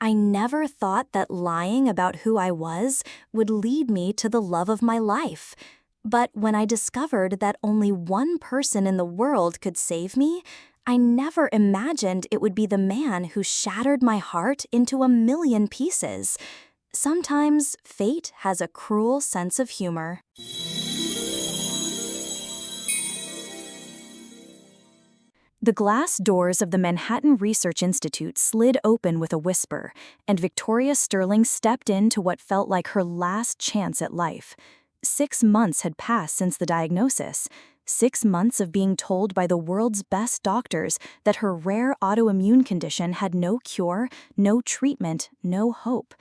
I never thought that lying about who I was would lead me to the love of my life. But when I discovered that only one person in the world could save me, I never imagined it would be the man who shattered my heart into a million pieces. Sometimes fate has a cruel sense of humor. The glass doors of the Manhattan Research Institute slid open with a whisper, and Victoria Sterling stepped into what felt like her last chance at life. 6 months had passed since the diagnosis. 6 months of being told by the world's best doctors that her rare autoimmune condition had no cure, no treatment, no hope.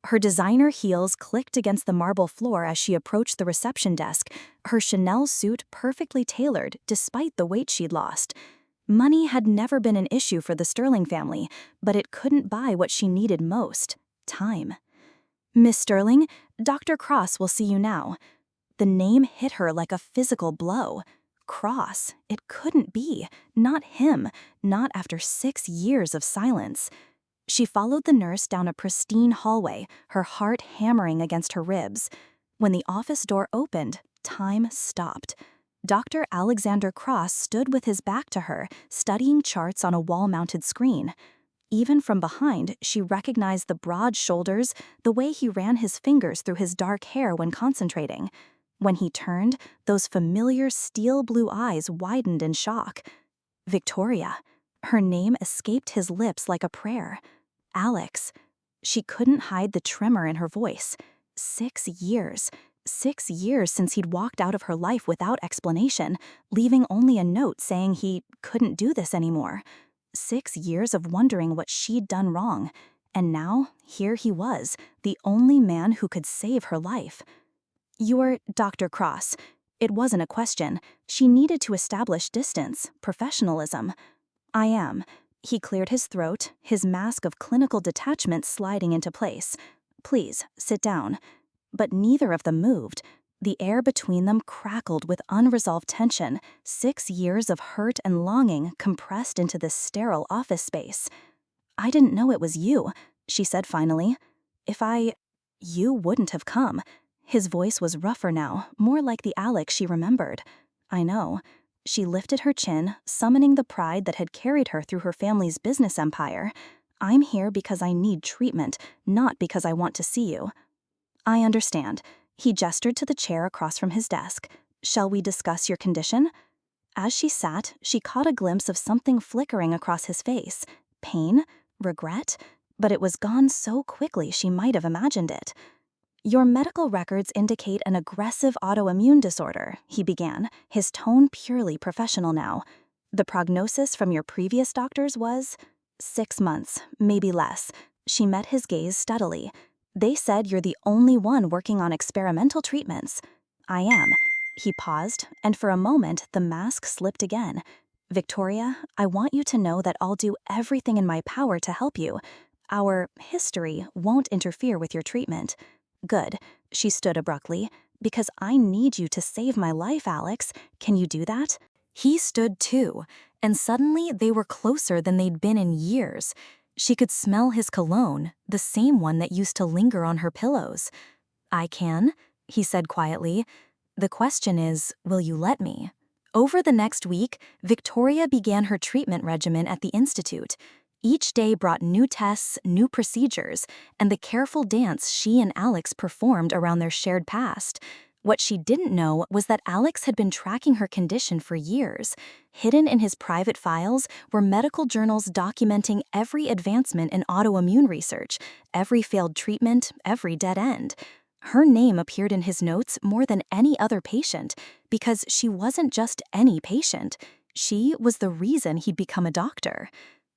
Her designer heels clicked against the marble floor as she approached the reception desk, her Chanel suit perfectly tailored despite the weight she'd lost. Money had never been an issue for the Sterling family, but it couldn't buy what she needed most: time. "Miss Sterling, Dr. Cross will see you now." The name hit her like a physical blow. Cross. It couldn't be. Not him. Not after 6 years of silence. She followed the nurse down a pristine hallway, her heart hammering against her ribs. When the office door opened, time stopped. Dr. Alexander Cross stood with his back to her, studying charts on a wall-mounted screen. Even from behind, she recognized the broad shoulders, the way he ran his fingers through his dark hair when concentrating. When he turned, those familiar steel-blue eyes widened in shock. Victoria. Her name escaped his lips like a prayer. Alex. She couldn't hide the tremor in her voice. 6 years. 6 years since he'd walked out of her life without explanation, leaving only a note saying he couldn't do this anymore. 6 years of wondering what she'd done wrong. And now, here he was, the only man who could save her life. "You're Dr. Cross." It wasn't a question. She needed to establish distance, professionalism. "I am." He cleared his throat, his mask of clinical detachment sliding into place. "Please, sit down." But neither of them moved. The air between them crackled with unresolved tension, 6 years of hurt and longing compressed into this sterile office space. "I didn't know it was you," she said finally. You wouldn't have come." His voice was rougher now, more like the Alex she remembered. "I know." She lifted her chin, summoning the pride that had carried her through her family's business empire. "I'm here because I need treatment, not because I want to see you." "I understand." He gestured to the chair across from his desk. "Shall we discuss your condition?" As she sat, she caught a glimpse of something flickering across his face. Pain? Regret? But it was gone so quickly she might have imagined it. "Your medical records indicate an aggressive autoimmune disorder," he began, his tone purely professional now. "The prognosis from your previous doctors was 6 months, maybe less." She met his gaze steadily. "They said you're the only one working on experimental treatments." "I am." He paused, and for a moment the mask slipped again. "Victoria, I want you to know that I'll do everything in my power to help you. Our history won't interfere with your treatment." "Good." She stood abruptly. "Because I need you to save my life, Alex. Can you do that?" He stood too, and suddenly they were closer than they'd been in years. She could smell his cologne, the same one that used to linger on her pillows. "I can," he said quietly. "The question is, will you let me?" Over the next week, Victoria began her treatment regimen at the Institute. Each day brought new tests, new procedures, and the careful dance she and Alex performed around their shared past. What she didn't know was that Alex had been tracking her condition for years. Hidden in his private files were medical journals documenting every advancement in autoimmune research, every failed treatment, every dead end. Her name appeared in his notes more than any other patient, because she wasn't just any patient. She was the reason he'd become a doctor.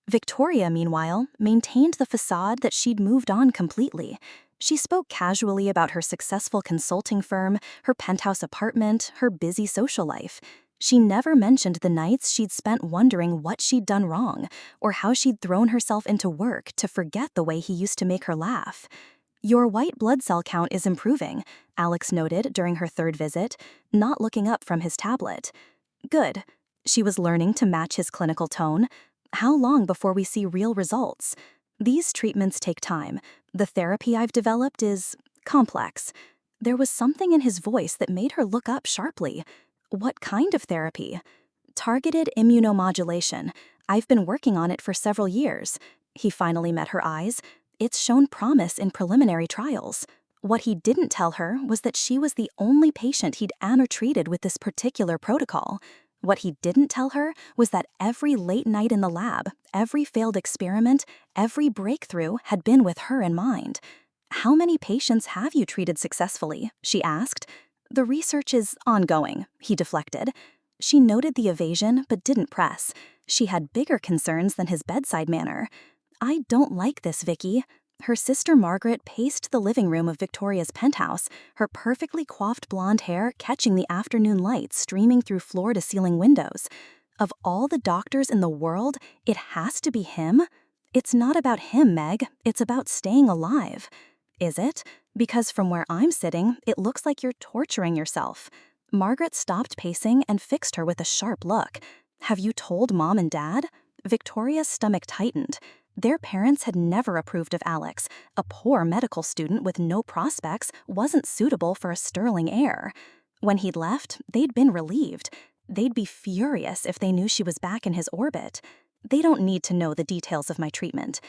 Victoria, meanwhile, maintained the facade that she'd moved on completely. She spoke casually about her successful consulting firm, her penthouse apartment, her busy social life. She never mentioned the nights she'd spent wondering what she'd done wrong, or how she'd thrown herself into work to forget the way he used to make her laugh. "Your white blood cell count is improving," Alex noted during her 3rd visit, not looking up from his tablet. "Good." She was learning to match his clinical tone. "How long before we see real results?" These treatments take time. The therapy I've developed is complex. There was something in his voice that made her look up sharply. What kind of therapy? Targeted immunomodulation. I've been working on it for several years. He finally met her eyes. It's shown promise in preliminary trials. What he didn't tell her was that she was the only patient he'd ever treated with this particular protocol. What he didn't tell her was that every late night in the lab, every failed experiment, every breakthrough had been with her in mind. "How many patients have you treated successfully?" she asked. "The research is ongoing," he deflected. She noted the evasion but didn't press. She had bigger concerns than his bedside manner. "I don't like this, Vicky." Her sister Margaret paced the living room of Victoria's penthouse, her perfectly coiffed blonde hair catching the afternoon light streaming through floor-to-ceiling windows. "Of all the doctors in the world, it has to be him? It's not about him, Meg. It's about staying alive." "Is it? Because from where I'm sitting, it looks like you're torturing yourself." Margaret stopped pacing and fixed her with a sharp look. "Have you told Mom and Dad?" Victoria's stomach tightened. Their parents had never approved of Alex. A poor medical student with no prospects wasn't suitable for a sterling heir. When he'd left, they'd been relieved. They'd be furious if they knew she was back in his orbit. "They don't need to know the details of my treatment."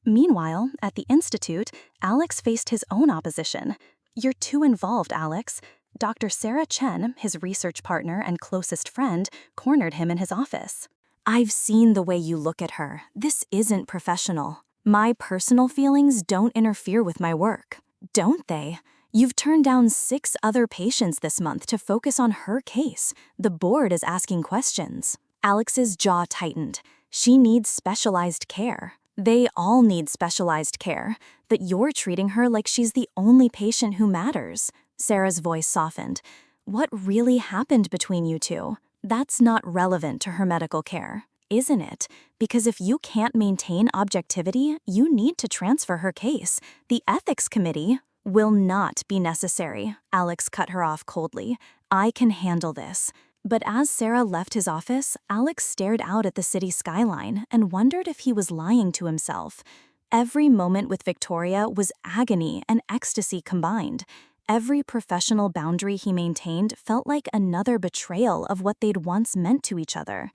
Meanwhile, at the Institute, Alex faced his own opposition. "You're too involved, Alex." Dr. Sarah Chen, his research partner and closest friend, cornered him in his office. "I've seen the way you look at her. This isn't professional. My personal feelings don't interfere with my work." "Don't they? You've turned down 6 other patients this month to focus on her case. The board is asking questions." Alex's jaw tightened. "She needs specialized care." "They all need specialized care, but you're treating her like she's the only patient who matters." Sarah's voice softened. "What really happened between you two? That's not relevant to her medical care, isn't it? Because if you can't maintain objectivity, you need to transfer her case. The ethics committee will not be necessary." Alex cut her off coldly. "I can handle this." But as Sarah left his office, Alex stared out at the city skyline and wondered if he was lying to himself. Every moment with Victoria was agony and ecstasy combined. Every professional boundary he maintained felt like another betrayal of what they'd once meant to each other.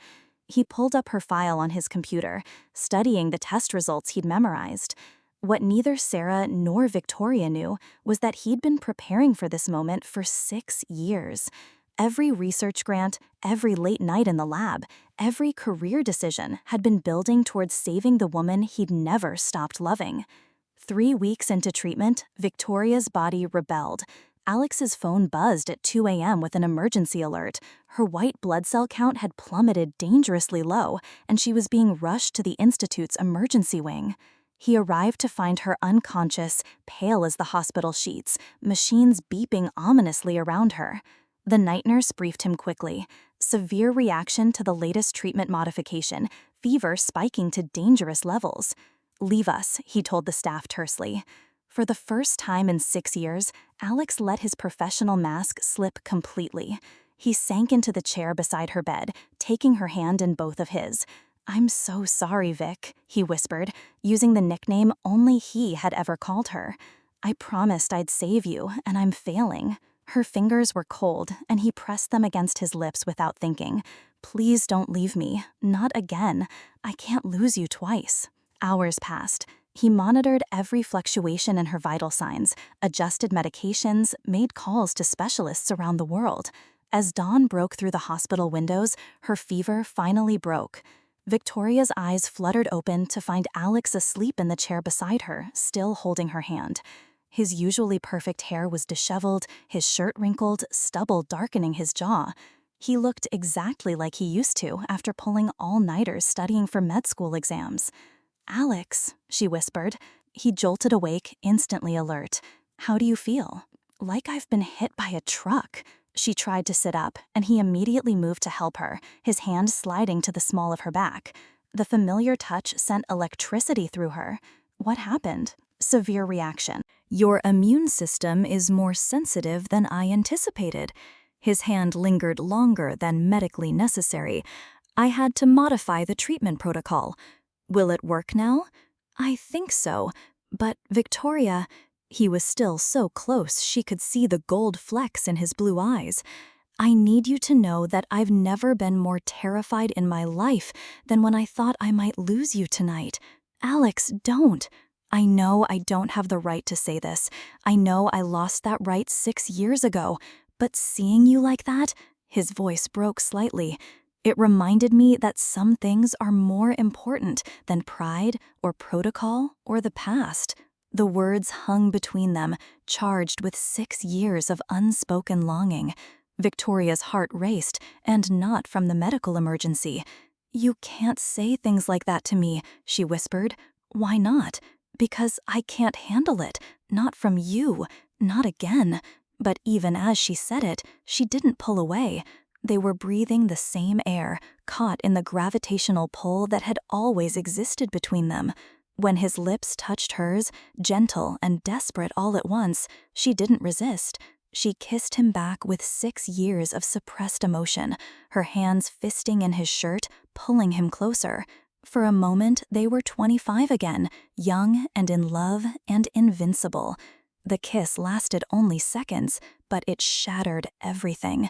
He pulled up her file on his computer, studying the test results he'd memorized. What neither Sarah nor Victoria knew was that he'd been preparing for this moment for 6 years. Every research grant, every late night in the lab, every career decision had been building towards saving the woman he'd never stopped loving. 3 weeks into treatment, Victoria's body rebelled. Alex's phone buzzed at 2 a.m. with an emergency alert. Her white blood cell count had plummeted dangerously low, and she was being rushed to the Institute's emergency wing. He arrived to find her unconscious, pale as the hospital sheets, machines beeping ominously around her. The night nurse briefed him quickly. Severe reaction to the latest treatment modification, fever spiking to dangerous levels. "Leave us," he told the staff tersely. For the first time in 6 years, Alex let his professional mask slip completely. He sank into the chair beside her bed, taking her hand in both of his. "I'm so sorry, Vic," he whispered, using the nickname only he had ever called her. "I promised I'd save you, and I'm failing." Her fingers were cold, and he pressed them against his lips without thinking. "Please don't leave me. Not again. I can't lose you twice." Hours passed. He monitored every fluctuation in her vital signs, adjusted medications, made calls to specialists around the world. As dawn broke through the hospital windows, her fever finally broke. Victoria's eyes fluttered open to find Alex asleep in the chair beside her, still holding her hand. His usually perfect hair was disheveled, his shirt wrinkled, stubble darkening his jaw. He looked exactly like he used to after pulling all-nighters studying for med school exams. "Alex," she whispered. He jolted awake, instantly alert. "How do you feel?" "Like I've been hit by a truck." She tried to sit up, and he immediately moved to help her, his hand sliding to the small of her back. The familiar touch sent electricity through her. "What happened?" "Severe reaction. Your immune system is more sensitive than I anticipated." His hand lingered longer than medically necessary. "I had to modify the treatment protocol." "Will it work now?" I think so, but Victoria, he was still so close she could see the gold flecks in his blue eyes. I need you to know that I've never been more terrified in my life than when I thought I might lose you tonight. Alex, don't. I know I don't have the right to say this. I know I lost that right 6 years ago, but seeing you like that, his voice broke slightly. It reminded me that some things are more important than pride or protocol or the past. The words hung between them, charged with 6 years of unspoken longing. Victoria's heart raced, and not from the medical emergency. "You can't say things like that to me," she whispered. "Why not?" "Because I can't handle it. Not from you. Not again." But even as she said it, she didn't pull away. They were breathing the same air, caught in the gravitational pull that had always existed between them. When his lips touched hers, gentle and desperate all at once, she didn't resist. She kissed him back with 6 years of suppressed emotion, her hands fisting in his shirt, pulling him closer. For a moment, they were 25 again, young and in love and invincible. The kiss lasted only seconds, but it shattered everything.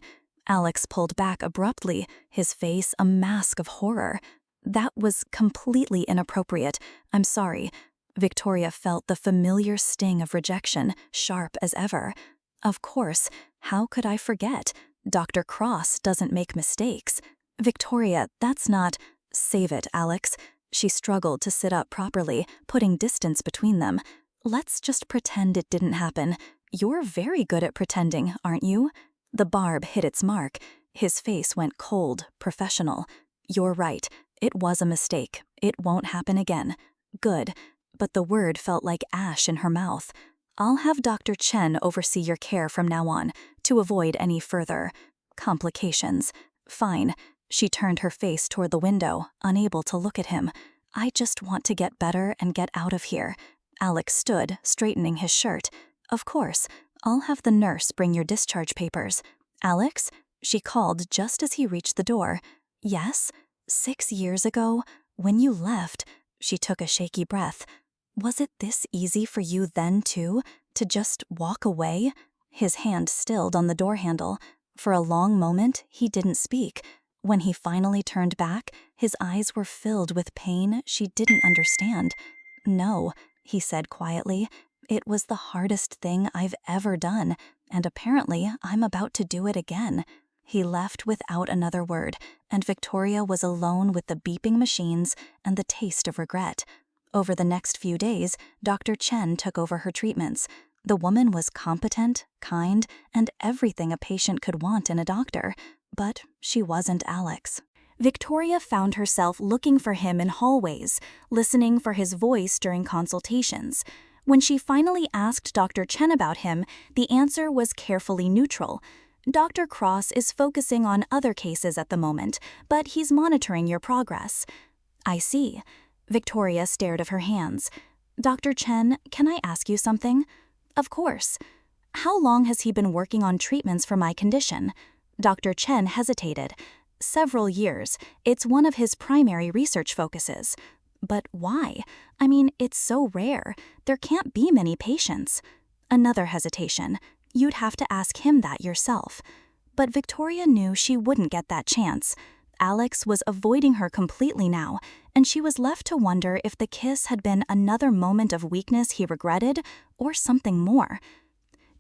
Alex pulled back abruptly, his face a mask of horror. "That was completely inappropriate. I'm sorry." Victoria felt the familiar sting of rejection, sharp as ever. "Of course. How could I forget? Dr. Cross doesn't make mistakes." "Victoria, that's not—" "Save it, Alex." She struggled to sit up properly, putting distance between them. "Let's just pretend it didn't happen. You're very good at pretending, aren't you?" The barb hit its mark. His face went cold, professional. "You're right. It was a mistake. It won't happen again." "Good." But the word felt like ash in her mouth. "I'll have Dr. Chen oversee your care from now on, to avoid any further complications." "Fine." She turned her face toward the window, unable to look at him. "I just want to get better and get out of here." Alex stood, straightening his shirt. "Of course. I'll have the nurse bring your discharge papers." "Alex?" She called just as he reached the door. "Yes? 6 years ago, when you left," she took a shaky breath. "Was it this easy for you then, too, to just walk away?" His hand stilled on the door handle. For a long moment, he didn't speak. When he finally turned back, his eyes were filled with pain she didn't understand. "No," he said quietly. "It was the hardest thing I've ever done, and apparently I'm about to do it again." He left without another word, and Victoria was alone with the beeping machines and the taste of regret. Over the next few days, Dr. Chen took over her treatments. The woman was competent, kind, and everything a patient could want in a doctor, but she wasn't Alex. Victoria found herself looking for him in hallways, listening for his voice during consultations. When she finally asked Dr. Chen about him, the answer was carefully neutral. "Dr. Cross is focusing on other cases at the moment, but he's monitoring your progress." "I see." Victoria stared at her hands. "Dr. Chen, can I ask you something?" "Of course." "How long has he been working on treatments for my condition?" Dr. Chen hesitated. "Several years. It's one of his primary research focuses." "But why? I mean, it's so rare. There can't be many patients." Another hesitation. "You'd have to ask him that yourself." But Victoria knew she wouldn't get that chance. Alex was avoiding her completely now, and she was left to wonder if the kiss had been another moment of weakness he regretted, or something more.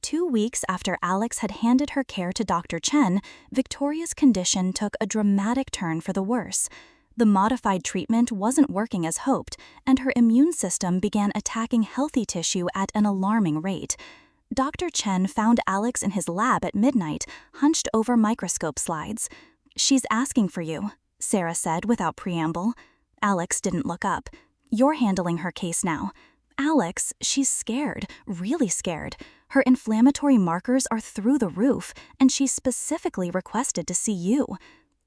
2 weeks after Alex had handed her care to Dr. Chen, Victoria's condition took a dramatic turn for the worse. The modified treatment wasn't working as hoped, and her immune system began attacking healthy tissue at an alarming rate. Dr. Chen found Alex in his lab at midnight, hunched over microscope slides. "She's asking for you," Sarah said without preamble. Alex didn't look up. "You're handling her case now." "Alex, she's scared, really scared. Her inflammatory markers are through the roof, and she specifically requested to see you."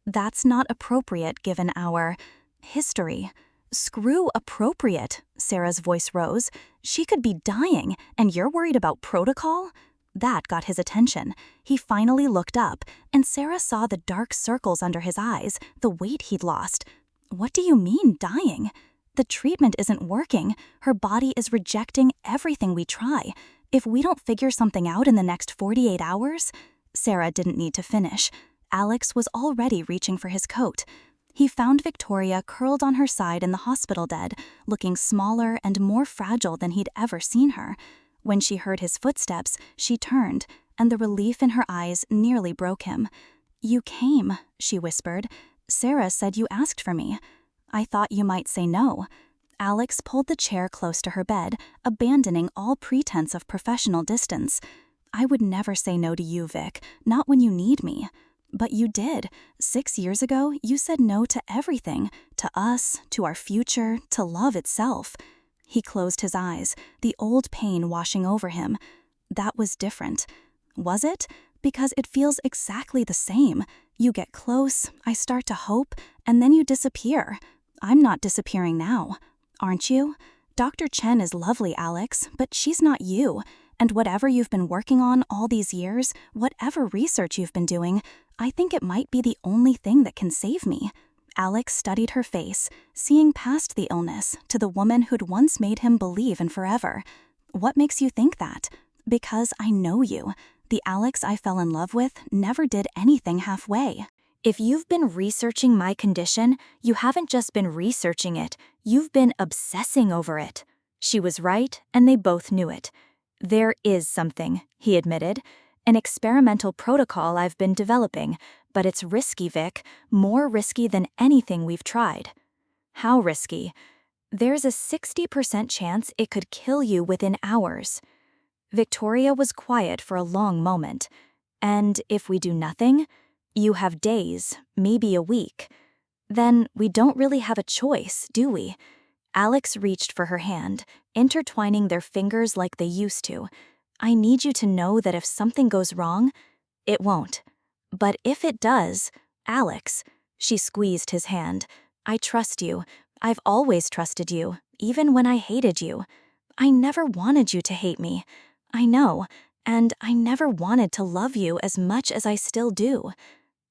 "That's not appropriate given our history." "Screw appropriate," Sarah's voice rose. "She could be dying, and you're worried about protocol?" That got his attention. He finally looked up, and Sarah saw the dark circles under his eyes, the weight he'd lost. "What do you mean, dying?" The treatment isn't working. Her body is rejecting everything we try. If we don't figure something out in the next 48 hours... Sarah didn't need to finish. Alex was already reaching for his coat. He found Victoria curled on her side in the hospital bed, looking smaller and more fragile than he'd ever seen her. When she heard his footsteps, she turned, and the relief in her eyes nearly broke him. "You came," she whispered. "Sarah said you asked for me. I thought you might say no." Alex pulled the chair close to her bed, abandoning all pretense of professional distance. "I would never say no to you, Vic, not when you need me." "But you did. 6 years ago, you said no to everything. To us, to our future, to love itself." He closed his eyes, the old pain washing over him. "That was different." "Was it? Because it feels exactly the same. You get close, I start to hope, and then you disappear. I'm not disappearing now. Aren't you? Dr. Chen is lovely, Alex, but she's not you. And whatever you've been working on all these years, whatever research you've been doing, I think it might be the only thing that can save me." Alex studied her face, seeing past the illness to the woman who'd once made him believe in forever. "What makes you think that?" "Because I know you. The Alex I fell in love with never did anything halfway." "If you've been researching my condition, you haven't just been researching it, you've been obsessing over it." She was right, and they both knew it. "There is something," he admitted. "An experimental protocol I've been developing, but it's risky, Vic, more risky than anything we've tried." "How risky?" "There's a 60% chance it could kill you within hours." Victoria was quiet for a long moment. "And if we do nothing?" "You have days, maybe a week." "Then we don't really have a choice, do we?" Alex reached for her hand, intertwining their fingers like they used to. "I need you to know that if something goes wrong, it won't. But if it does, Alex," she squeezed his hand, "I trust you. I've always trusted you, even when I hated you. I never wanted you to hate me. I know, and I never wanted to love you as much as I still do."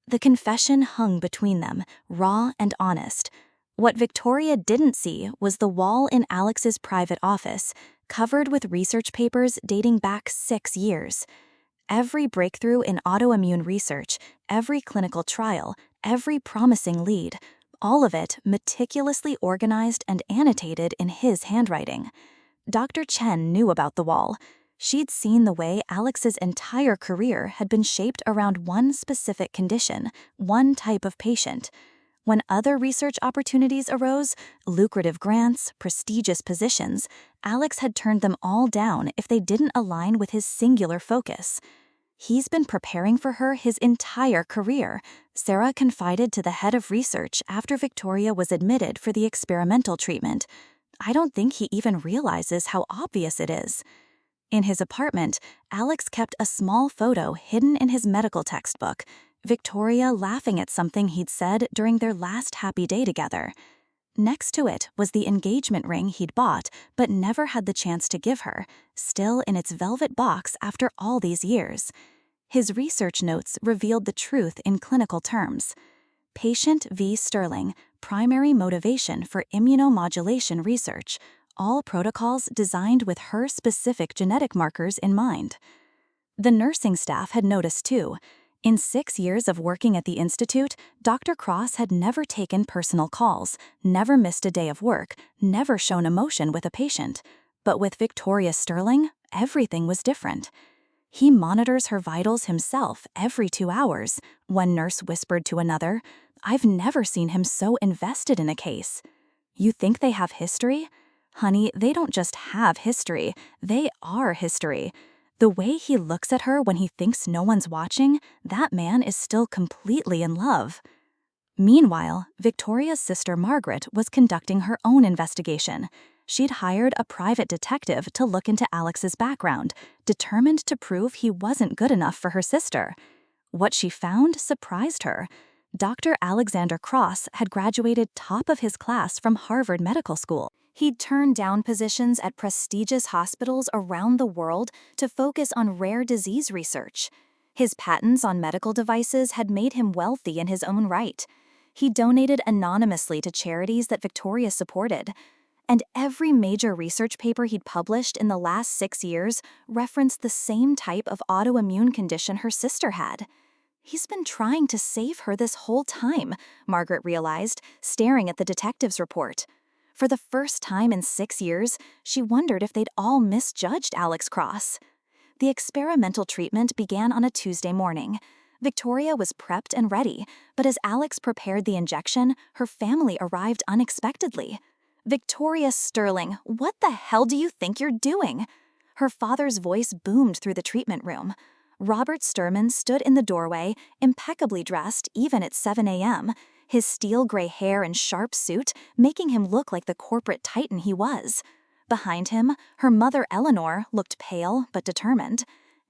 The confession hung between them, raw and honest. What Victoria didn't see was the wall in Alex's private office, covered with research papers dating back 6 years. Every breakthrough in autoimmune research, every clinical trial, every promising lead, all of it meticulously organized and annotated in his handwriting. Dr. Chen knew about the wall. She'd seen the way Alex's entire career had been shaped around one specific condition, one type of patient. When other research opportunities arose, lucrative grants, prestigious positions, Alex had turned them all down if they didn't align with his singular focus. He's been preparing for her his entire career, Sarah confided to the head of research after Victoria was admitted for the experimental treatment. "I don't think he even realizes how obvious it is." In his apartment, Alex kept a small photo hidden in his medical textbook, Victoria laughing at something he'd said during their last happy day together. Next to it was the engagement ring he'd bought but never had the chance to give her, still in its velvet box after all these years. His research notes revealed the truth in clinical terms. Patient V. Sterling, primary motivation for immunomodulation research, all protocols designed with her specific genetic markers in mind. The nursing staff had noticed too. In 6 years of working at the institute, Dr. Cross had never taken personal calls, never missed a day of work, never shown emotion with a patient. But with Victoria Sterling, everything was different. "He monitors her vitals himself every 2 hours," one nurse whispered to another. "I've never seen him so invested in a case." "You think they have history?" "Honey, they don't just have history, they are history. The way he looks at her when he thinks no one's watching, that man is still completely in love." Meanwhile, Victoria's sister Margaret was conducting her own investigation. She'd hired a private detective to look into Alex's background, determined to prove he wasn't good enough for her sister. What she found surprised her. Dr. Alexander Cross had graduated top of his class from Harvard Medical School. He'd turned down positions at prestigious hospitals around the world to focus on rare disease research. His patents on medical devices had made him wealthy in his own right. He donated anonymously to charities that Victoria supported. And every major research paper he'd published in the last 6 years referenced the same type of autoimmune condition her sister had. He's been trying to save her this whole time, Margaret realized, staring at the detective's report. For the first time in 6 years, she wondered if they'd all misjudged Alex Cross. The experimental treatment began on a Tuesday morning. Victoria was prepped and ready, but as Alex prepared the injection, her family arrived unexpectedly. "Victoria Sterling, what the hell do you think you're doing?" Her father's voice boomed through the treatment room. Robert Sturman stood in the doorway, impeccably dressed even at 7 a.m., his steel gray hair and sharp suit making him look like the corporate titan he was. Behind him, her mother Eleanor looked pale but determined.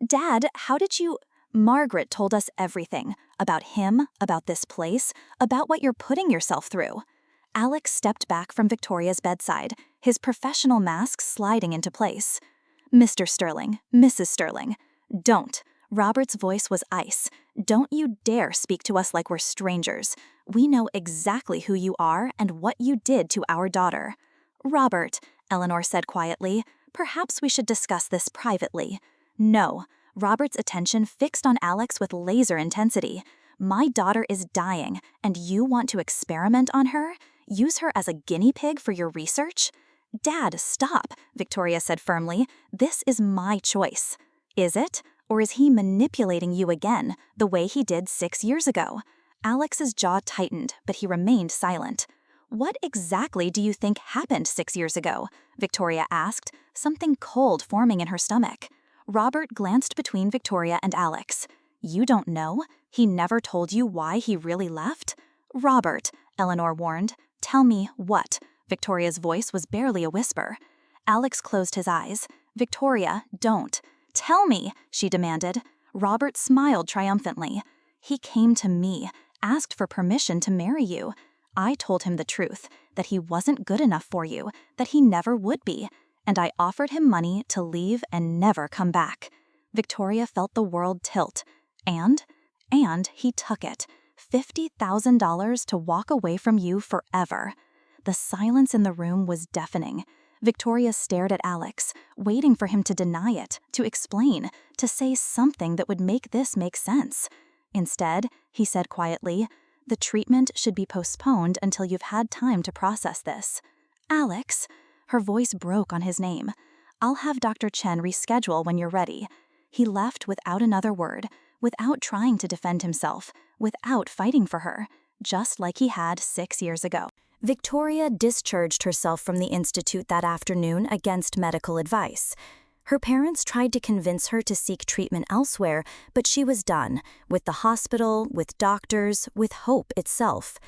"Dad, how did you—" "Margaret told us everything. About him, about this place, about what you're putting yourself through." Alex stepped back from Victoria's bedside, his professional mask sliding into place. "Mr. Sterling, Mrs. Sterling, don't." Robert's voice was ice. "Don't you dare speak to us like we're strangers. We know exactly who you are and what you did to our daughter." "Robert," Eleanor said quietly, "perhaps we should discuss this privately." "No." Robert's attention fixed on Alex with laser intensity. "My daughter is dying, and you want to experiment on her? Use her as a guinea pig for your research?" "Dad, stop," Victoria said firmly. "This is my choice." "Is it? Or is he manipulating you again, the way he did 6 years ago?" Alex's jaw tightened, but he remained silent. "What exactly do you think happened 6 years ago?" Victoria asked, something cold forming in her stomach. Robert glanced between Victoria and Alex. "You don't know? He never told you why he really left?" "Robert," Eleanor warned. "Tell me what?" Victoria's voice was barely a whisper. Alex closed his eyes. "Victoria, don't." "Tell me," she demanded. Robert smiled triumphantly. "He came to me, asked for permission to marry you. I told him the truth, that he wasn't good enough for you, that he never would be, and I offered him money to leave and never come back." Victoria felt the world tilt. And he took it. $50,000 to walk away from you forever. The silence in the room was deafening. Victoria stared at Alex, waiting for him to deny it, to explain, to say something that would make this make sense. Instead, he said quietly, "The treatment should be postponed until you've had time to process this." "Alex," her voice broke on his name. "I'll have Dr. Chen reschedule when you're ready." He left without another word, without trying to defend himself, without fighting for her, just like he had 6 years ago. Victoria discharged herself from the institute that afternoon against medical advice. Her parents tried to convince her to seek treatment elsewhere, but she was done, with the hospital, with doctors, with hope itself.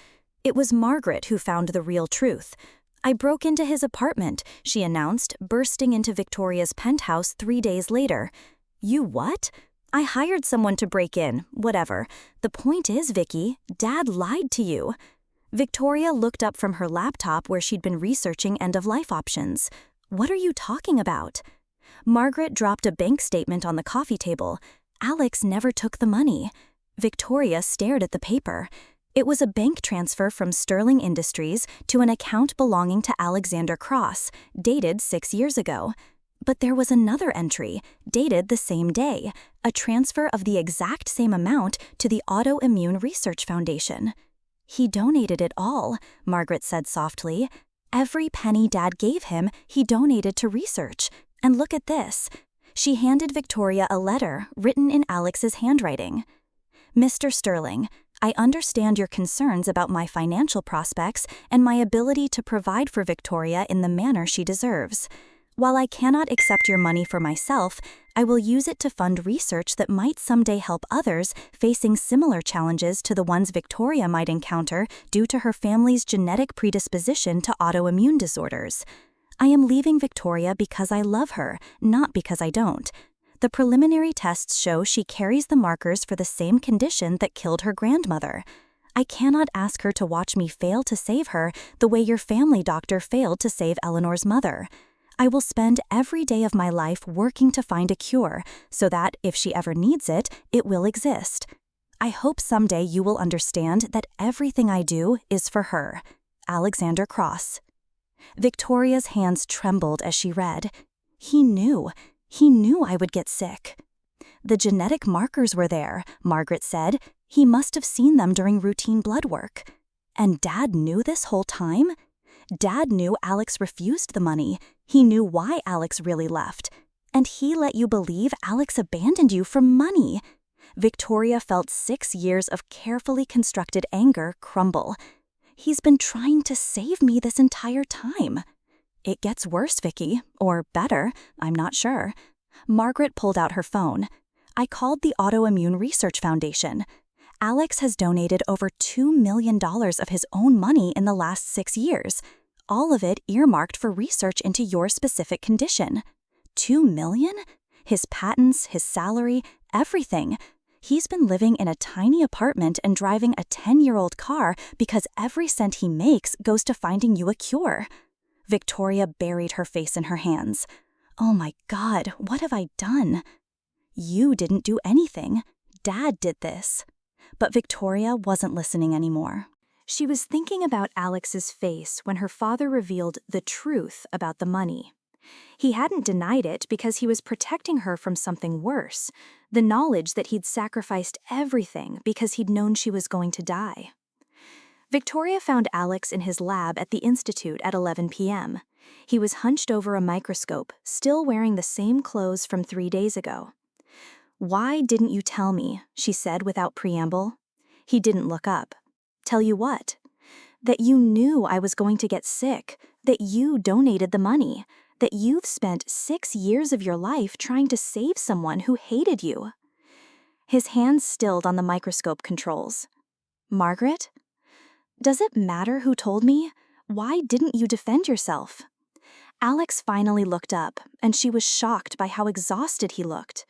It was Margaret who found the real truth. "I broke into his apartment," she announced, bursting into Victoria's penthouse 3 days later. "You what?" "I hired someone to break in, whatever. The point is, Vicky, Dad lied to you." Victoria looked up from her laptop where she'd been researching end-of-life options. "What are you talking about?" Margaret dropped a bank statement on the coffee table. "Alex never took the money." Victoria stared at the paper. It was a bank transfer from Sterling Industries to an account belonging to Alexander Cross, dated 6 years ago. But there was another entry, dated the same day, a transfer of the exact same amount to the Autoimmune Research Foundation. "He donated it all," Margaret said softly. "Every penny Dad gave him, he donated to research. And look at this." She handed Victoria a letter written in Alex's handwriting. "Mr. Sterling, I understand your concerns about my financial prospects and my ability to provide for Victoria in the manner she deserves. While I cannot accept your money for myself, I will use it to fund research that might someday help others facing similar challenges to the ones Victoria might encounter due to her family's genetic predisposition to autoimmune disorders. I am leaving Victoria because I love her, not because I don't. The preliminary tests show she carries the markers for the same condition that killed her grandmother. I cannot ask her to watch me fail to save her the way your family doctor failed to save Eleanor's mother. I will spend every day of my life working to find a cure so that, if she ever needs it, it will exist. I hope someday you will understand that everything I do is for her. Alexander Cross. Victoria's hands trembled as she read. He knew I would get sick. The genetic markers were there, Margaret said. He must have seen them during routine blood work. And Dad knew this whole time? Dad knew Alex refused the money. He knew why Alex really left. And he let you believe Alex abandoned you for money. Victoria felt 6 years of carefully constructed anger crumble. He's been trying to save me this entire time. It gets worse, Vicky, or better, I'm not sure. Margaret pulled out her phone. I called the Autoimmune Research Foundation. Alex has donated over $2 million of his own money in the last 6 years, all of it earmarked for research into your specific condition. $2 million? His patents, his salary, everything. He's been living in a tiny apartment and driving a 10-year-old car because every cent he makes goes to finding you a cure. Victoria buried her face in her hands. Oh my God, what have I done? You didn't do anything. Dad did this. But Victoria wasn't listening anymore. She was thinking about Alex's face when her father revealed the truth about the money. He hadn't denied it because he was protecting her from something worse, the knowledge that he'd sacrificed everything because he'd known she was going to die. Victoria found Alex in his lab at the Institute at 11 p.m. He was hunched over a microscope, still wearing the same clothes from 3 days ago. "Why didn't you tell me?" she said without preamble. He didn't look up. "Tell you what?" "That you knew I was going to get sick, that you donated the money, that you've spent 6 years of your life trying to save someone who hated you." His hands stilled on the microscope controls. "Margaret? Does it matter who told me? Why didn't you defend yourself?" Alex finally looked up, and she was shocked by how exhausted he looked.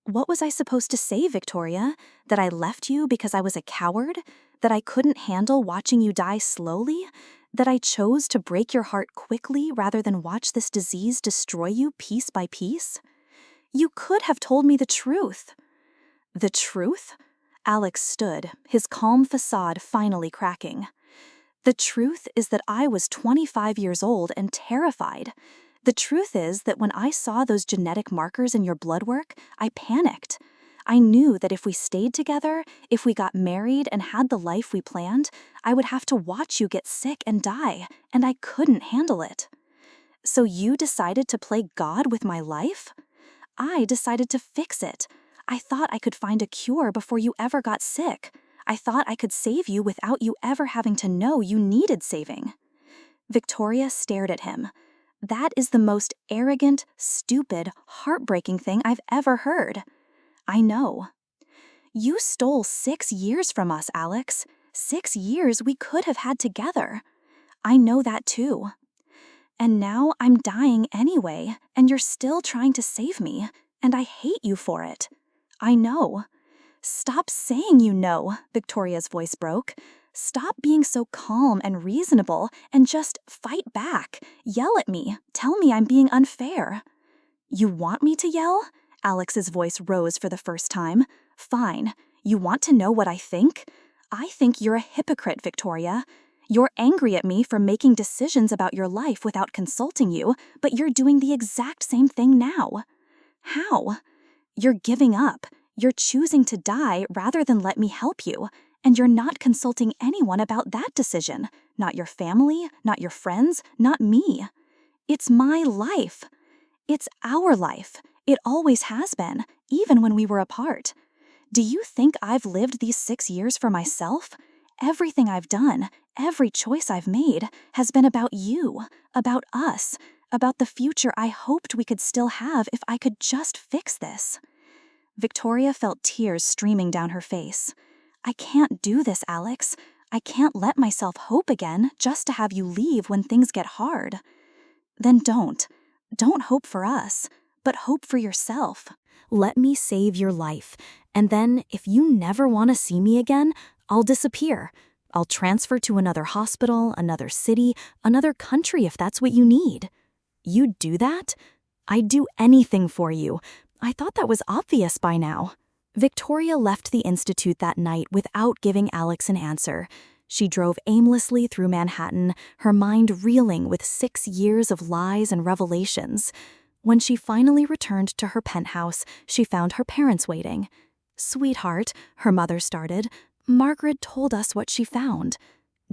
"What was I supposed to say, Victoria? That I left you because I was a coward? That I couldn't handle watching you die slowly? That I chose to break your heart quickly rather than watch this disease destroy you piece by piece? You could have told me the truth." "The truth?" Alex stood, his calm facade finally cracking. "The truth is that I was 25 years old and terrified. The truth is that when I saw those genetic markers in your blood work, I panicked. I knew that if we stayed together, if we got married and had the life we planned, I would have to watch you get sick and die, and I couldn't handle it. So you decided to play God with my life? I decided to fix it. I thought I could find a cure before you ever got sick. I thought I could save you without you ever having to know you needed saving." Victoria stared at him. "That is the most arrogant, stupid, heartbreaking thing I've ever heard." "I know." "You stole 6 years from us, Alex. 6 years we could have had together." "I know that too." "And now I'm dying anyway, and you're still trying to save me, and I hate you for it." "I know." "Stop saying you know," Victoria's voice broke. "Stop being so calm and reasonable and just fight back. Yell at me. Tell me I'm being unfair." "You want me to yell?" Alex's voice rose for the first time. "Fine. You want to know what I think? I think you're a hypocrite, Victoria. You're angry at me for making decisions about your life without consulting you, but you're doing the exact same thing now." "How?" "You're giving up. You're choosing to die rather than let me help you, and you're not consulting anyone about that decision. Not your family, not your friends, not me. It's my life. It's our life. It always has been, even when we were apart. Do you think I've lived these 6 years for myself? Everything I've done, every choice I've made, has been about you, about us, about the future I hoped we could still have if I could just fix this." Victoria felt tears streaming down her face. "I can't do this, Alex. I can't let myself hope again just to have you leave when things get hard." "Then don't. Don't hope for us, but hope for yourself. Let me save your life, and then if you never want to see me again, I'll disappear. I'll transfer to another hospital, another city, another country if that's what you need." "You'd do that?" "I'd do anything for you. I thought that was obvious by now." Victoria left the institute that night without giving Alex an answer. She drove aimlessly through Manhattan, her mind reeling with 6 years of lies and revelations. When she finally returned to her penthouse, she found her parents waiting. "Sweetheart," her mother started, "Margaret told us what she found."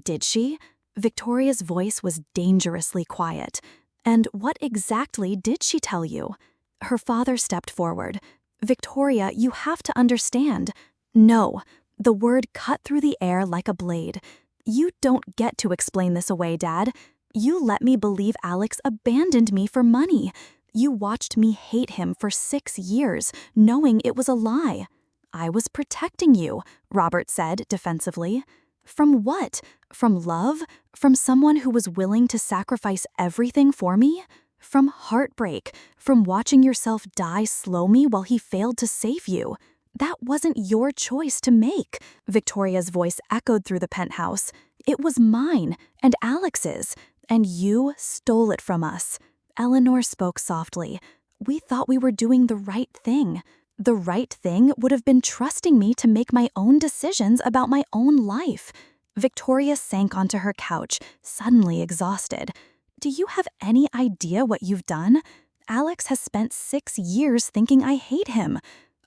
"Did she?" Victoria's voice was dangerously quiet. "And what exactly did she tell you?" Her father stepped forward. "Victoria, you have to understand." "No." The word cut through the air like a blade. "You don't get to explain this away, Dad. You let me believe Alex abandoned me for money. You watched me hate him for 6 years, knowing it was a lie." "I was protecting you," Robert said defensively. "From what? From love? From someone who was willing to sacrifice everything for me? From heartbreak? From watching yourself die slowly while he failed to save you? That wasn't your choice to make." Victoria's voice echoed through the penthouse. "It was mine, and Alex's, and you stole it from us." Eleanor spoke softly. "We thought we were doing the right thing. The right thing would have been trusting me to make my own decisions about my own life." Victoria sank onto her couch, suddenly exhausted. "Do you have any idea what you've done? Alex has spent 6 years thinking I hate him.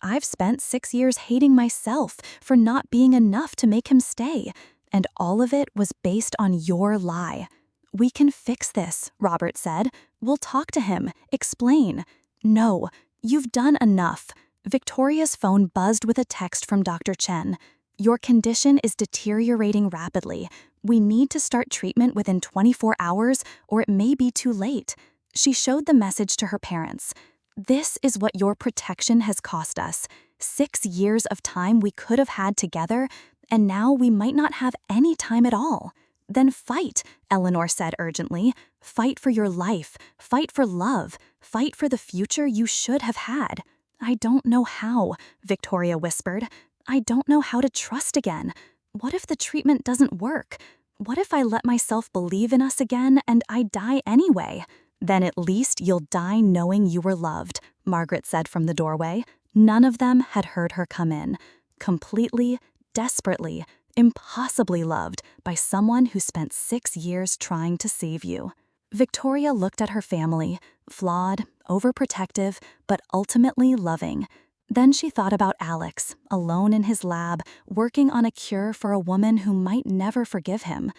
I've spent 6 years hating myself for not being enough to make him stay. And all of it was based on your lie." "We can fix this," Robert said. "We'll talk to him, explain." "No, you've done enough." Victoria's phone buzzed with a text from Dr. Chen. "Your condition is deteriorating rapidly. We need to start treatment within 24 hours, or it may be too late." She showed the message to her parents. "This is what your protection has cost us. 6 years of time we could have had together, and now we might not have any time at all." "Then fight," Eleanor said urgently. "Fight for your life. Fight for love. Fight for the future you should have had." "I don't know how," Victoria whispered. "I don't know how to trust again. What if the treatment doesn't work? What if I let myself believe in us again and I die anyway?" "Then at least you'll die knowing you were loved," Margaret said from the doorway. None of them had heard her come in. Completely, desperately, impossibly loved by someone who spent 6 years trying to save you. Victoria looked at her family, flawed, overprotective, but ultimately loving. Then she thought about Alex, alone in his lab, working on a cure for a woman who might never forgive him.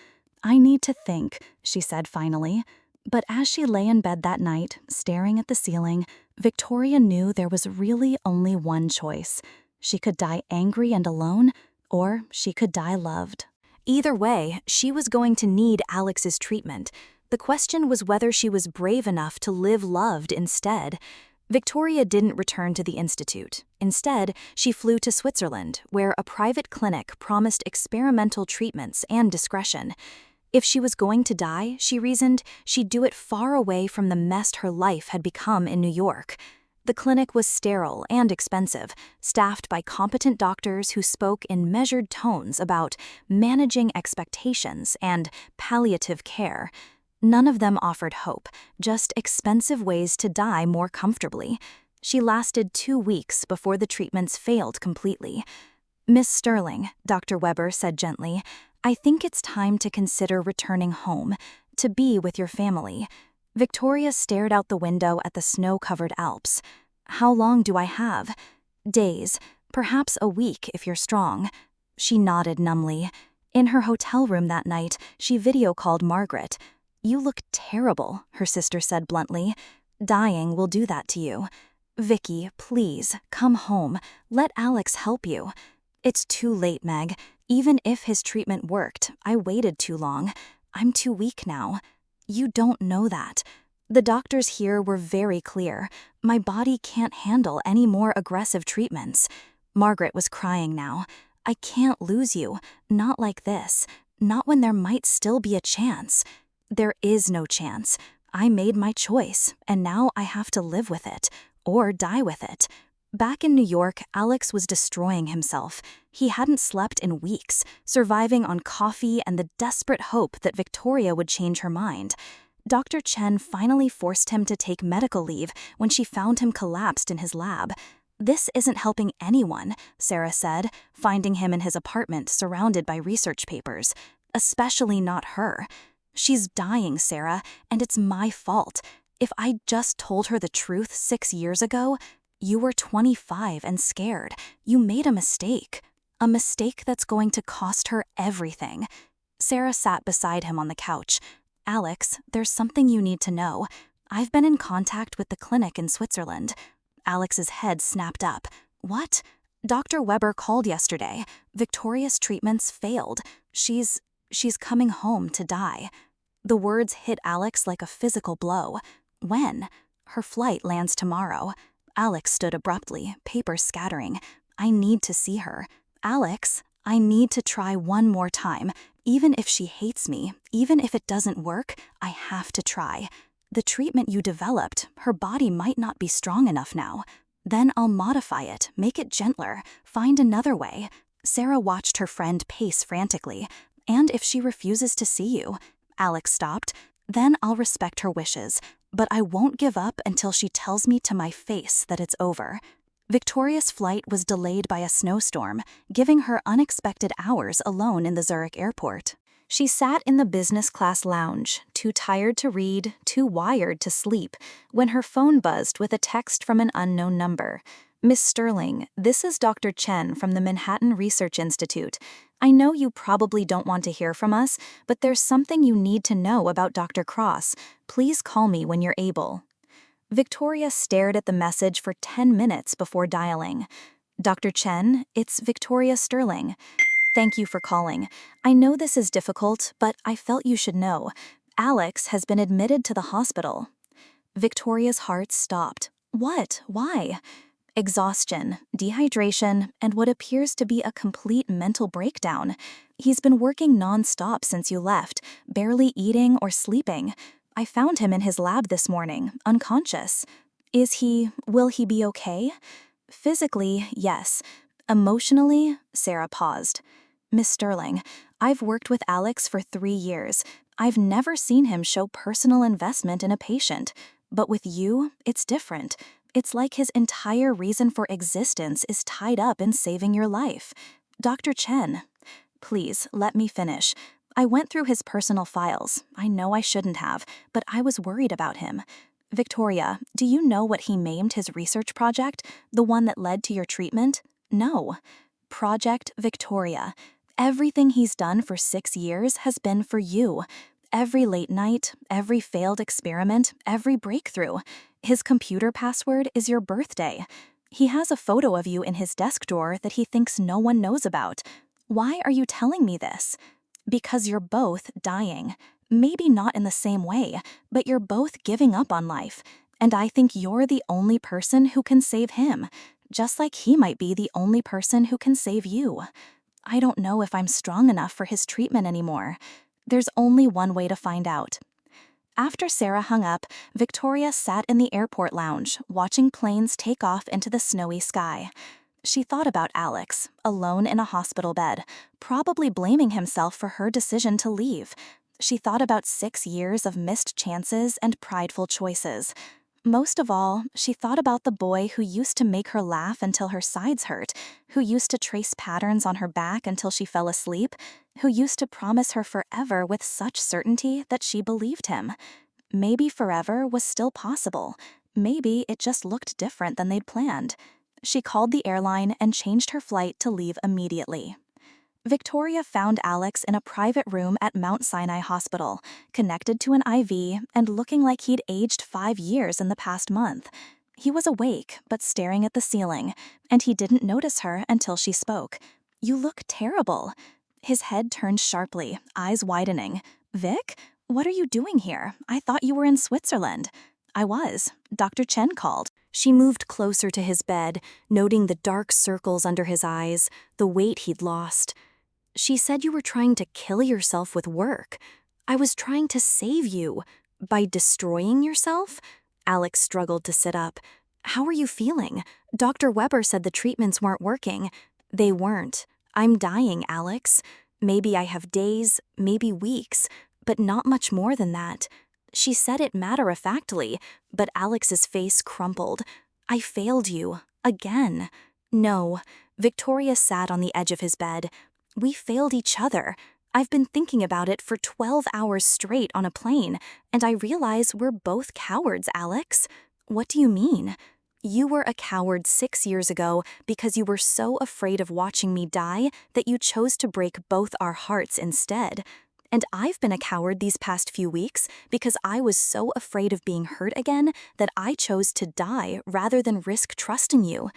"I need to think," she said finally. But as she lay in bed that night, staring at the ceiling, Victoria knew there was really only one choice. She could die angry and alone, or she could die loved. Either way, she was going to need Alex's treatment. The question was whether she was brave enough to live loved instead. Victoria didn't return to the institute. Instead, she flew to Switzerland, where a private clinic promised experimental treatments and discretion. If she was going to die, she reasoned, she'd do it far away from the mess her life had become in New York. The clinic was sterile and expensive, staffed by competent doctors who spoke in measured tones about managing expectations and palliative care. None of them offered hope, just expensive ways to die more comfortably. She lasted 2 weeks before the treatments failed completely. "Miss Sterling," Dr. Weber said gently, "I think it's time to consider returning home, to be with your family." Victoria stared out the window at the snow-covered Alps. "How long do I have?" "Days, perhaps a week if you're strong." She nodded numbly. In her hotel room that night, she video-called Margaret. "You look terrible," her sister said bluntly. "Dying will do that to you. Vicky, please, come home. Let Alex help you." "It's too late, Meg. Even if his treatment worked, I waited too long. I'm too weak now." "You don't know that. The doctors here were very clear. My body can't handle any more aggressive treatments." Margaret was crying now. "I can't lose you. Not like this. Not when there might still be a chance." "There is no chance. I made my choice, and now I have to live with it, or die with it." Back in New York, Alex was destroying himself. He hadn't slept in weeks, surviving on coffee and the desperate hope that Victoria would change her mind. Dr. Chen finally forced him to take medical leave when she found him collapsed in his lab. "This isn't helping anyone," Sarah said, finding him in his apartment surrounded by research papers. "Especially not her. She's dying, Sarah, and it's my fault. If I'd just told her the truth 6 years ago, you were 25 and scared. You made a mistake. A mistake that's going to cost her everything." Sarah sat beside him on the couch. "Alex, there's something you need to know. I've been in contact with the clinic in Switzerland." Alex's head snapped up. "What?" "Dr. Weber called yesterday. Victoria's treatments failed. She's coming home to die." The words hit Alex like a physical blow. "When?" "Her flight lands tomorrow." Alex stood abruptly, papers scattering. "I need to see her. Alex, I need to try one more time. Even if she hates me, even if it doesn't work, I have to try. The treatment you developed, her body might not be strong enough now. Then I'll modify it, make it gentler, find another way." Sarah watched her friend pace frantically. "And if she refuses to see you?" Alex stopped. "Then I'll respect her wishes. But I won't give up until she tells me to my face that it's over." Victoria's flight was delayed by a snowstorm, giving her unexpected hours alone in the Zurich airport. She sat in the business class lounge, too tired to read, too wired to sleep, when her phone buzzed with a text from an unknown number. "Miss Sterling, this is Dr. Chen from the Manhattan Research Institute. I know you probably don't want to hear from us, but there's something you need to know about Dr. Cross. Please call me when you're able." Victoria stared at the message for 10 minutes before dialing. "Dr. Chen, it's Victoria Sterling. Thank you for calling. I know this is difficult, but I felt you should know. Alex has been admitted to the hospital." Victoria's heart stopped. "What? Why?" "Exhaustion, dehydration, and what appears to be a complete mental breakdown. He's been working non-stop since you left, barely eating or sleeping. I found him in his lab this morning, unconscious. Will he be okay?" "Physically, yes. Emotionally," Sarah paused. "Miss Sterling, I've worked with Alex for 3 years. I've never seen him show personal investment in a patient. But with you, it's different. It's like his entire reason for existence is tied up in saving your life. Dr. Chen." "Please, let me finish. I went through his personal files. I know I shouldn't have, but I was worried about him. Victoria, do you know what he named his research project, the one that led to your treatment?" "No." "Project Victoria. Everything he's done for 6 years has been for you. Every late night, every failed experiment, every breakthrough. His computer password is your birthday. He has a photo of you in his desk drawer that he thinks no one knows about. Why are you telling me this?" "Because you're both dying. Maybe not in the same way, but you're both giving up on life. And I think you're the only person who can save him, just like he might be the only person who can save you. I don't know if I'm strong enough for his treatment anymore. There's only one way to find out." After Sarah hung up, Victoria sat in the airport lounge, watching planes take off into the snowy sky. She thought about Alex, alone in a hospital bed, probably blaming himself for her decision to leave. She thought about 6 years of missed chances and prideful choices. Most of all, she thought about the boy who used to make her laugh until her sides hurt, who used to trace patterns on her back until she fell asleep, who used to promise her forever with such certainty that she believed him. Maybe forever was still possible. Maybe it just looked different than they'd planned. She called the airline and changed her flight to leave immediately. Victoria found Alex in a private room at Mount Sinai Hospital, connected to an IV and looking like he'd aged 5 years in the past month. He was awake, but staring at the ceiling, and he didn't notice her until she spoke. "You look terrible." His head turned sharply, eyes widening. "Vic? What are you doing here? I thought you were in Switzerland." "I was. Dr. Chen called." She moved closer to his bed, noting the dark circles under his eyes, the weight he'd lost. "She said you were trying to kill yourself with work. I was trying to save you. By destroying yourself?" Alex struggled to sit up. "How are you feeling? Dr. Weber said the treatments weren't working." "They weren't. I'm dying, Alex. Maybe I have days, maybe weeks, but not much more than that." She said it matter-of-factly, but Alex's face crumpled. "I failed you. Again. No. Victoria sat on the edge of his bed. We failed each other. I've been thinking about it for 12 hours straight on a plane, and I realize we're both cowards, Alex. What do you mean? You were a coward 6 years ago because you were so afraid of watching me die that you chose to break both our hearts instead. And I've been a coward these past few weeks because I was so afraid of being hurt again that I chose to die rather than risk trusting you.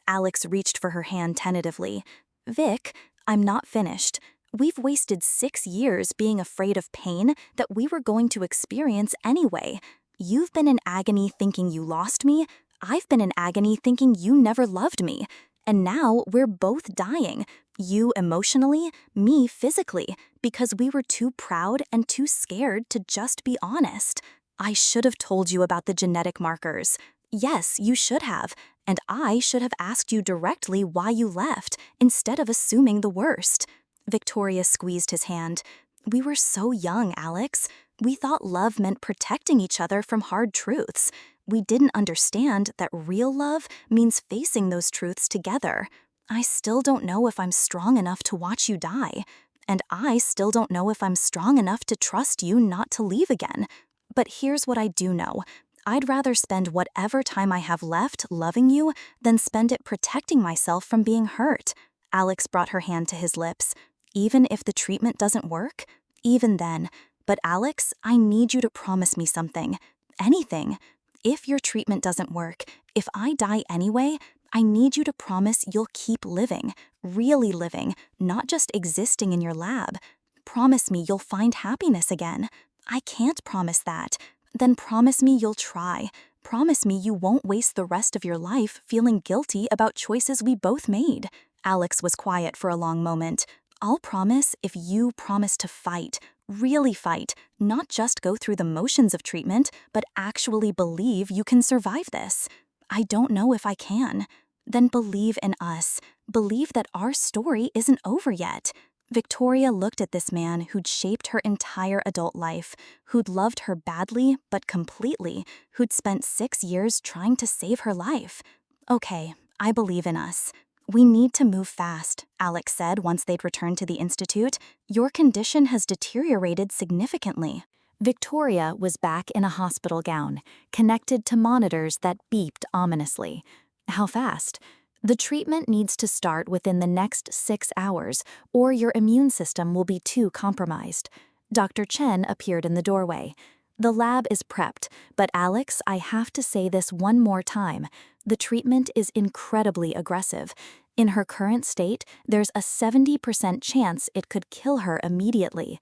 Alex reached for her hand tentatively. Vic, I'm not finished. We've wasted 6 years being afraid of pain that we were going to experience anyway. You've been in agony thinking you lost me. I've been in agony thinking you never loved me. And now we're both dying. You emotionally, me physically, because we were too proud and too scared to just be honest. I should have told you about the genetic markers. Yes, you should have. And I should have asked you directly why you left, instead of assuming the worst. Victoria squeezed his hand. We were so young, Alex. We thought love meant protecting each other from hard truths. We didn't understand that real love means facing those truths together. I still don't know if I'm strong enough to watch you die. And I still don't know if I'm strong enough to trust you not to leave again. But here's what I do know. I'd rather spend whatever time I have left loving you than spend it protecting myself from being hurt. Alex brought her hand to his lips. Even if the treatment doesn't work? Even then. But Alex, I need you to promise me something. Anything. If your treatment doesn't work, if I die anyway, I need you to promise you'll keep living, really living, not just existing in your lab. Promise me you'll find happiness again. I can't promise that. Then promise me you'll try. Promise me you won't waste the rest of your life feeling guilty about choices we both made. Alex was quiet for a long moment. I'll promise if you promise to fight, really fight, not just go through the motions of treatment, but actually believe you can survive this. I don't know if I can. Then believe in us. Believe that our story isn't over yet. Victoria looked at this man who'd shaped her entire adult life, who'd loved her badly but completely, who'd spent 6 years trying to save her life. Okay, I believe in us. We need to move fast, Alex said once they'd returned to the institute. Your condition has deteriorated significantly. Victoria was back in a hospital gown, connected to monitors that beeped ominously. How fast? The treatment needs to start within the next 6 hours, or your immune system will be too compromised. Dr. Chen appeared in the doorway. The lab is prepped, but Alex, I have to say this one more time. The treatment is incredibly aggressive. In her current state, there's a 70% chance it could kill her immediately.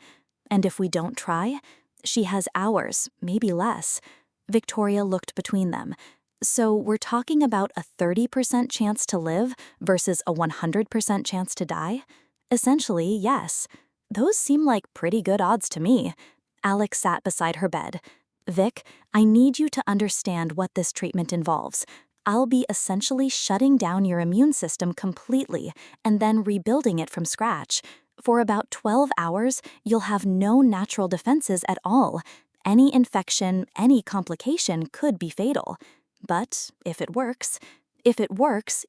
And if we don't try, she has hours, maybe less. Victoria looked between them. So we're talking about a 30% chance to live versus a 100% chance to die? Essentially, yes. Those seem like pretty good odds to me. Alex sat beside her bed. Vic, I need you to understand what this treatment involves. I'll be essentially shutting down your immune system completely and then rebuilding it from scratch. For about 12 hours, you'll have no natural defenses at all. Any infection, any complication could be fatal. But if it works,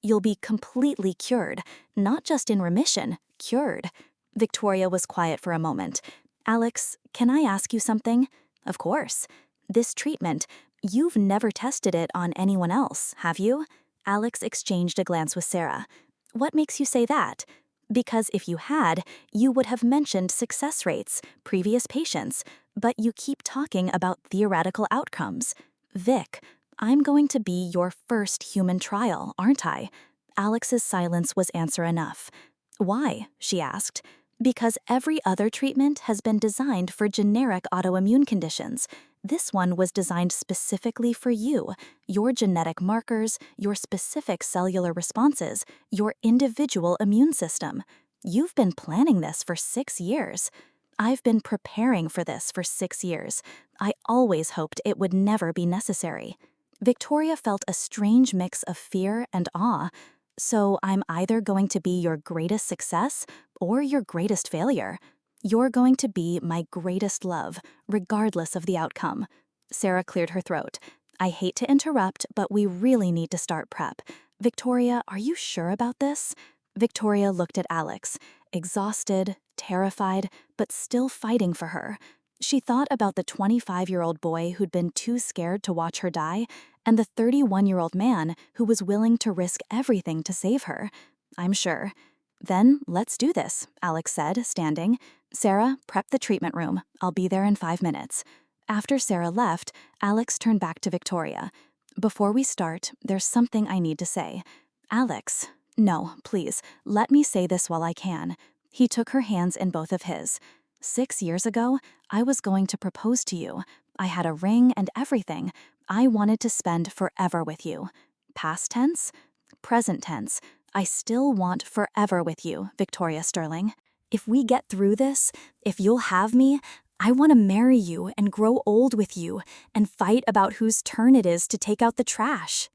you'll be completely cured, not just in remission, cured. Victoria was quiet for a moment. Alex, can I ask you something? Of course. This treatment, you've never tested it on anyone else, have you? Alex exchanged a glance with Sarah. What makes you say that? Because if you had, you would have mentioned success rates, previous patients, but you keep talking about theoretical outcomes. Vic, I'm going to be your first human trial, aren't I? Alex's silence was answer enough. Why? She asked. Because every other treatment has been designed for generic autoimmune conditions. This one was designed specifically for you, your genetic markers, your specific cellular responses, your individual immune system. You've been planning this for 6 years. I've been preparing for this for 6 years. I always hoped it would never be necessary. Victoria felt a strange mix of fear and awe. So I'm either going to be your greatest success or your greatest failure. You're going to be my greatest love, regardless of the outcome. Sarah cleared her throat. I hate to interrupt, but we really need to start prep. Victoria, are you sure about this? Victoria looked at Alex, exhausted, terrified, but still fighting for her. She thought about the 25-year-old boy who'd been too scared to watch her die, and the 31-year-old man who was willing to risk everything to save her. I'm sure. Then, let's do this, Alex said, standing. Sarah, prep the treatment room. I'll be there in 5 minutes. After Sarah left, Alex turned back to Victoria. Before we start, there's something I need to say. Alex, no, please, let me say this while I can. He took her hands in both of his. 6 years ago, I was going to propose to you. I had a ring and everything. I wanted to spend forever with you. Past tense? Present tense. I still want forever with you, Victoria Sterling. If we get through this, if you'll have me, I want to marry you and grow old with you and fight about whose turn it is to take out the trash.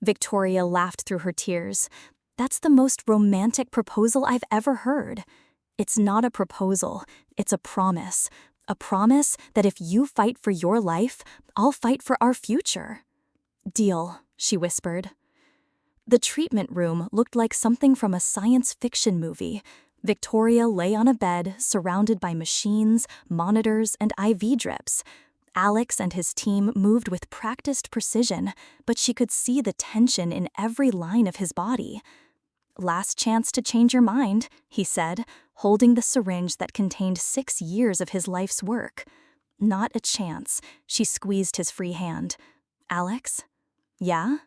Victoria laughed through her tears. That's the most romantic proposal I've ever heard. It's not a proposal, it's a promise. A promise that if you fight for your life, I'll fight for our future. Deal, she whispered. The treatment room looked like something from a science fiction movie. Victoria lay on a bed surrounded by machines, monitors, and IV drips. Alex and his team moved with practiced precision, but she could see the tension in every line of his body. Last chance to change your mind, he said, holding the syringe that contained 6 years of his life's work. Not a chance, she squeezed his free hand. Alex? Yeah?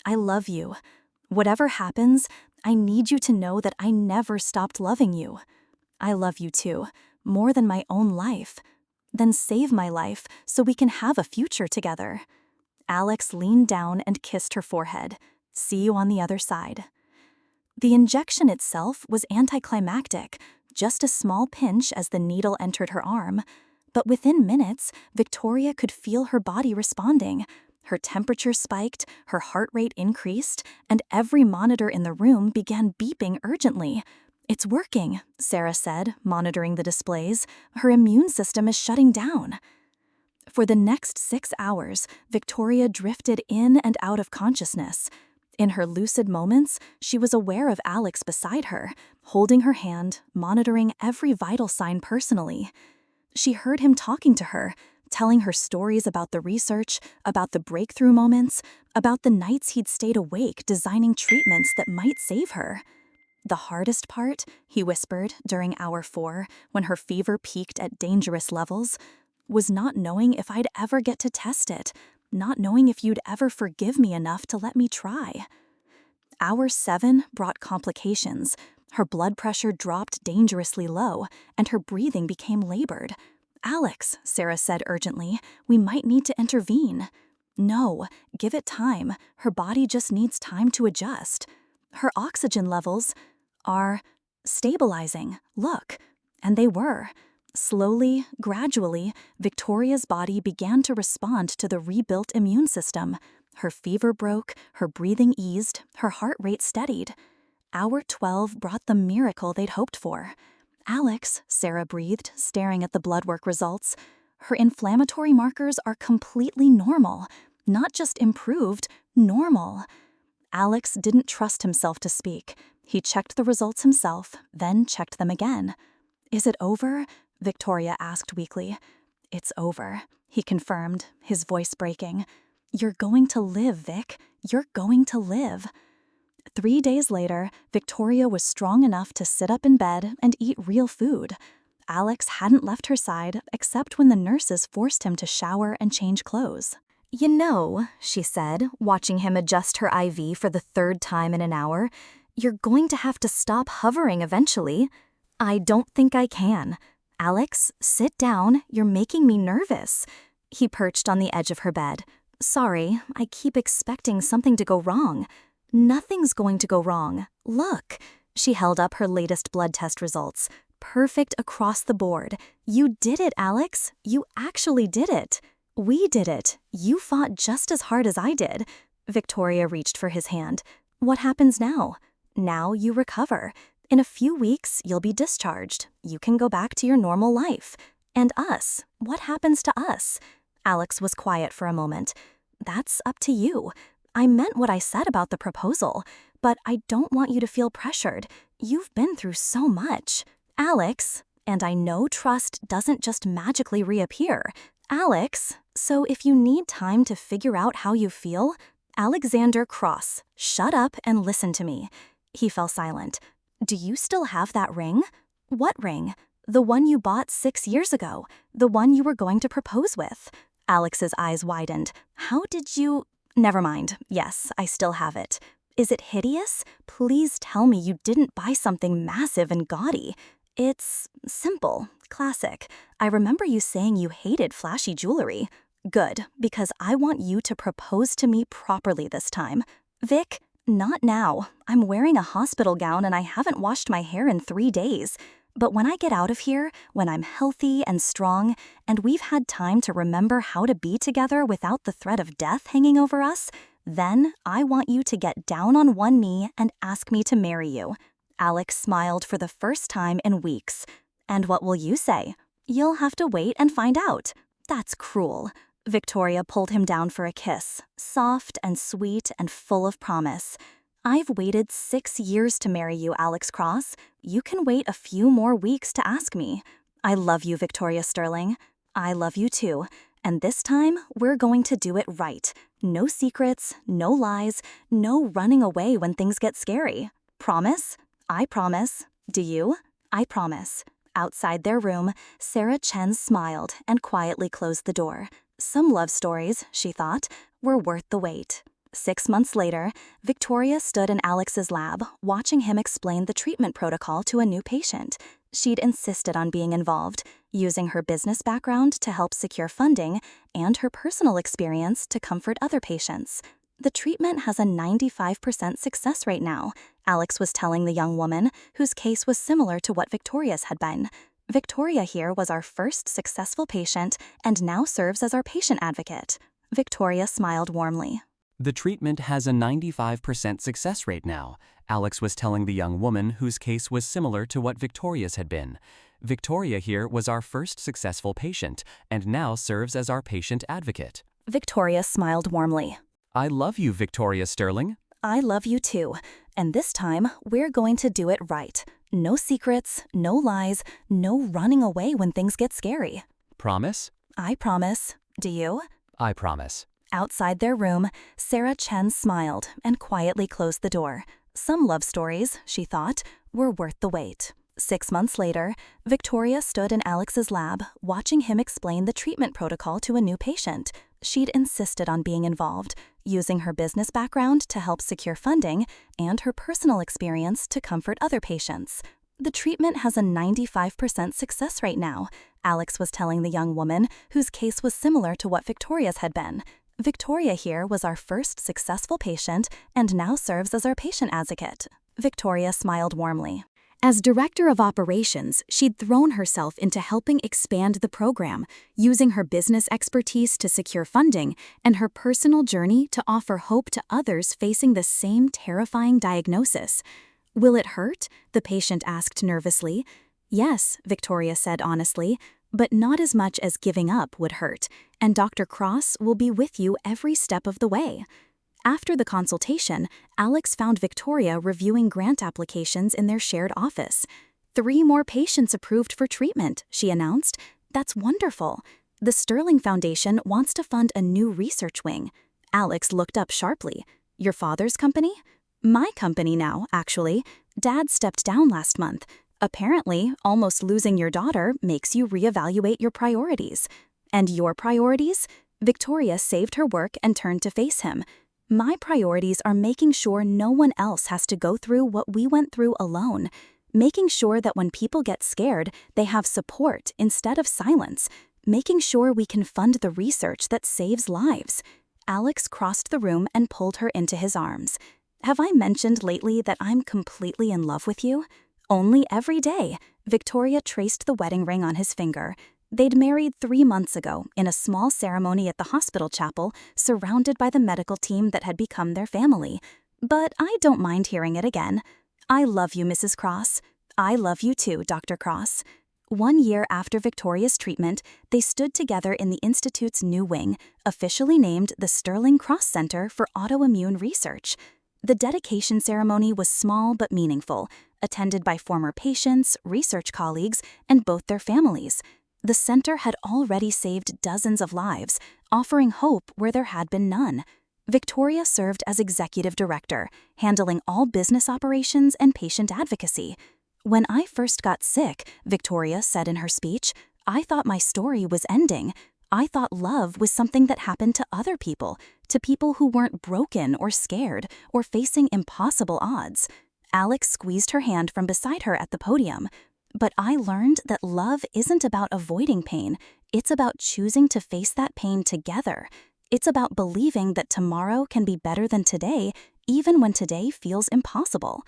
I love you. Whatever happens, I need you to know that I never stopped loving you. I love you too, more than my own life. Then save my life so we can have a future together. Alex leaned down and kissed her forehead. See you on the other side. The injection itself was anticlimactic, just a small pinch as the needle entered her arm. But within minutes, Victoria could feel her body responding. Her temperature spiked, her heart rate increased, and every monitor in the room began beeping urgently. It's working, Sarah said, monitoring the displays. Her immune system is shutting down. For the next 6 hours, Victoria drifted in and out of consciousness. In her lucid moments, she was aware of Alex beside her, holding her hand, monitoring every vital sign personally. She heard him talking to her, telling her stories about the research, about the breakthrough moments, about the nights he'd stayed awake designing treatments that might save her. The hardest part, he whispered during hour 4, when her fever peaked at dangerous levels, was not knowing if I'd ever get to test it, not knowing if you'd ever forgive me enough to let me try. Hour 7 brought complications. Her blood pressure dropped dangerously low, and her breathing became labored. Alex, Sarah said urgently, we might need to intervene. No, give it time. Her body just needs time to adjust. Her oxygen levels are stabilizing. Look. And they were. Slowly, gradually, Victoria's body began to respond to the rebuilt immune system. Her fever broke, her breathing eased, her heart rate steadied. Hour 12 brought the miracle they'd hoped for. Alex, Sarah breathed, staring at the blood work results. Her inflammatory markers are completely normal. Not just improved, normal. Alex didn't trust himself to speak. He checked the results himself, then checked them again. Is it over? Victoria asked weakly. It's over, he confirmed, his voice breaking. You're going to live, Vic. You're going to live. 3 days later, Victoria was strong enough to sit up in bed and eat real food. Alex hadn't left her side except when the nurses forced him to shower and change clothes. You know, she said, watching him adjust her IV for the 3rd time in an hour, you're going to have to stop hovering eventually. I don't think I can. Alex, sit down. You're making me nervous. He perched on the edge of her bed. Sorry, I keep expecting something to go wrong. Nothing's going to go wrong. Look. She held up her latest blood test results. Perfect across the board. You did it, Alex. You actually did it. We did it. You fought just as hard as I did. Victoria reached for his hand. What happens now? Now you recover. In a few weeks, you'll be discharged. You can go back to your normal life. And us? What happens to us? Alex was quiet for a moment. That's up to you. I meant what I said about the proposal, but I don't want you to feel pressured. You've been through so much. Alex, and I know trust doesn't just magically reappear. Alex, so if you need time to figure out how you feel, Alexander Cross, shut up and listen to me. He fell silent. Do you still have that ring? What ring? The one you bought 6 years ago. The one you were going to propose with. Alex's eyes widened. How did you... Never mind. Yes, I still have it. Is it hideous? Please tell me you didn't buy something massive and gaudy. It's simple, classic. I remember you saying you hated flashy jewelry. Good, because I want you to propose to me properly this time. Vic, not now. I'm wearing a hospital gown and I haven't washed my hair in 3 days. But when I get out of here, when I'm healthy and strong, and we've had time to remember how to be together without the threat of death hanging over us, then I want you to get down on one knee and ask me to marry you. Alex smiled for the first time in weeks. And what will you say? You'll have to wait and find out. That's cruel. Victoria pulled him down for a kiss, soft and sweet and full of promise. I've waited 6 years to marry you, Alex Cross. You can wait a few more weeks to ask me. I love you, Victoria Sterling. I love you too. And this time, we're going to do it right. No secrets, no lies, no running away when things get scary. Promise? I promise. Do you? I promise. Outside their room, Sarah Chen smiled and quietly closed the door. Some love stories, she thought, were worth the wait. 6 months later, Victoria stood in Alex's lab, watching him explain the treatment protocol to a new patient. She'd insisted on being involved, using her business background to help secure funding and her personal experience to comfort other patients. The treatment has a 95% success rate now, Alex was telling the young woman, whose case was similar to what Victoria's had been. Victoria here was our first successful patient and now serves as our patient advocate. Victoria smiled warmly. The treatment has a 95% success rate now, Alex was telling the young woman whose case was similar to what Victoria's had been. Victoria here was our first successful patient and now serves as our patient advocate. Victoria smiled warmly. I love you, Victoria Sterling. I love you too. And this time, we're going to do it right. No secrets, no lies, no running away when things get scary. Promise? I promise. Do you? I promise. Outside their room, Sarah Chen smiled and quietly closed the door. Some love stories, she thought, were worth the wait. 6 months later, Victoria stood in Alex's lab, watching him explain the treatment protocol to a new patient. She'd insisted on being involved, using her business background to help secure funding and her personal experience to comfort other patients. The treatment has a 95% success rate now, Alex was telling the young woman, whose case was similar to what Victoria's had been. Victoria here was our first successful patient and now serves as our patient advocate. Victoria smiled warmly. As director of operations, she'd thrown herself into helping expand the program, using her business expertise to secure funding and her personal journey to offer hope to others facing the same terrifying diagnosis. Will it hurt? The patient asked nervously. Yes, Victoria said honestly, but not as much as giving up would hurt, and Dr. Cross will be with you every step of the way. After the consultation, Alex found Victoria reviewing grant applications in their shared office. 3 more patients approved for treatment, she announced. That's wonderful. The Sterling Foundation wants to fund a new research wing. Alex looked up sharply. Your father's company? My company now, actually. Dad stepped down last month. Apparently, almost losing your daughter makes you reevaluate your priorities. And your priorities? Victoria saved her work and turned to face him. My priorities are making sure no one else has to go through what we went through alone. Making sure that when people get scared, they have support instead of silence. Making sure we can fund the research that saves lives. Alex crossed the room and pulled her into his arms. Have I mentioned lately that I'm completely in love with you? Only every day, Victoria traced the wedding ring on his finger. They'd married 3 months ago in a small ceremony at the hospital chapel, surrounded by the medical team that had become their family. But I don't mind hearing it again. I love you, Mrs. Cross. I love you too, Dr. Cross. 1 year after Victoria's treatment, they stood together in the Institute's new wing, officially named the Sterling Cross Center for Autoimmune Research. The dedication ceremony was small but meaningful, attended by former patients, research colleagues, and both their families. The center had already saved dozens of lives, offering hope where there had been none. Victoria served as executive director, handling all business operations and patient advocacy. "When I first got sick," Victoria said in her speech, "I thought my story was ending. I thought love was something that happened to other people, to people who weren't broken or scared or facing impossible odds." Alex squeezed her hand from beside her at the podium. "But I learned that love isn't about avoiding pain. It's about choosing to face that pain together. It's about believing that tomorrow can be better than today, even when today feels impossible."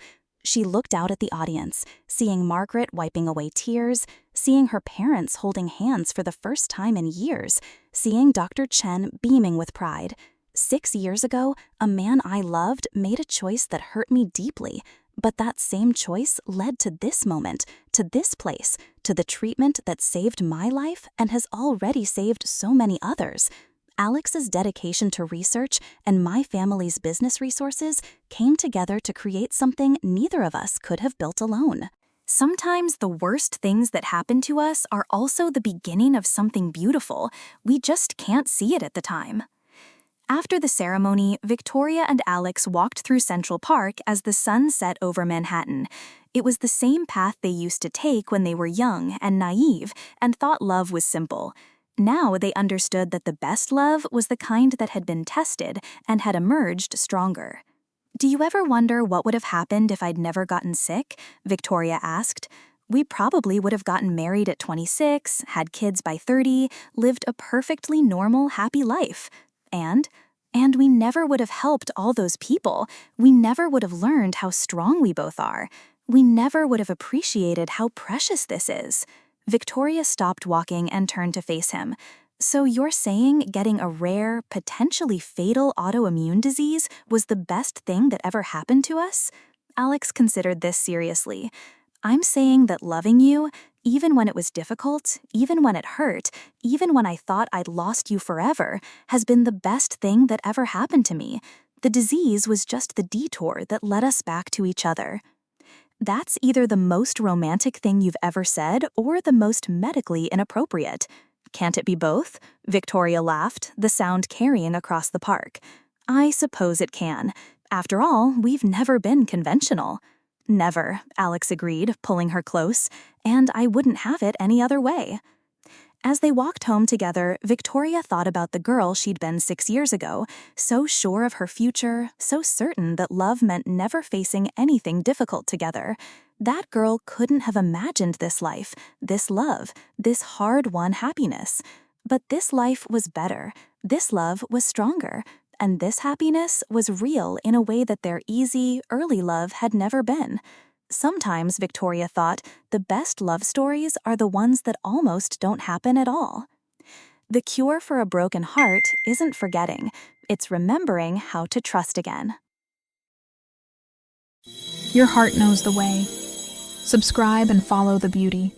She looked out at the audience, seeing Margaret wiping away tears, seeing her parents holding hands for the first time in years, seeing Dr. Chen beaming with pride. 6 years ago, a man I loved made a choice that hurt me deeply, but that same choice led to this moment, to this place, to the treatment that saved my life and has already saved so many others. Alex's dedication to research and my family's business resources came together to create something neither of us could have built alone. Sometimes the worst things that happen to us are also the beginning of something beautiful. We just can't see it at the time. After the ceremony, Victoria and Alex walked through Central Park as the sun set over Manhattan. It was the same path they used to take when they were young and naive and thought love was simple. Now they understood that the best love was the kind that had been tested and had emerged stronger. "Do you ever wonder what would have happened if I'd never gotten sick?" Victoria asked. "We probably would have gotten married at 26, had kids by 30, lived a perfectly normal, happy life. And we never would have helped all those people. We never would have learned how strong we both are. We never would have appreciated how precious this is." Victoria stopped walking and turned to face him. "So you're saying getting a rare, potentially fatal autoimmune disease was the best thing that ever happened to us?" Alex considered this seriously. "I'm saying that loving you, even when it was difficult, even when it hurt, even when I thought I'd lost you forever, has been the best thing that ever happened to me. The disease was just the detour that led us back to each other." That's either the most romantic thing you've ever said or the most medically inappropriate. "Can't it be both?" Victoria laughed, the sound carrying across the park. "I suppose it can. After all, we've never been conventional." "Never," Alex agreed, pulling her close, "and I wouldn't have it any other way." As they walked home together, Victoria thought about the girl she'd been 6 years ago, so sure of her future, so certain that love meant never facing anything difficult together. That girl couldn't have imagined this life, this love, this hard-won happiness. But this life was better, this love was stronger, and this happiness was real in a way that their easy, early love had never been. Sometimes, Victoria thought, the best love stories are the ones that almost don't happen at all. The cure for a broken heart isn't forgetting, it's remembering how to trust again. Your heart knows the way. Subscribe and follow the beauty.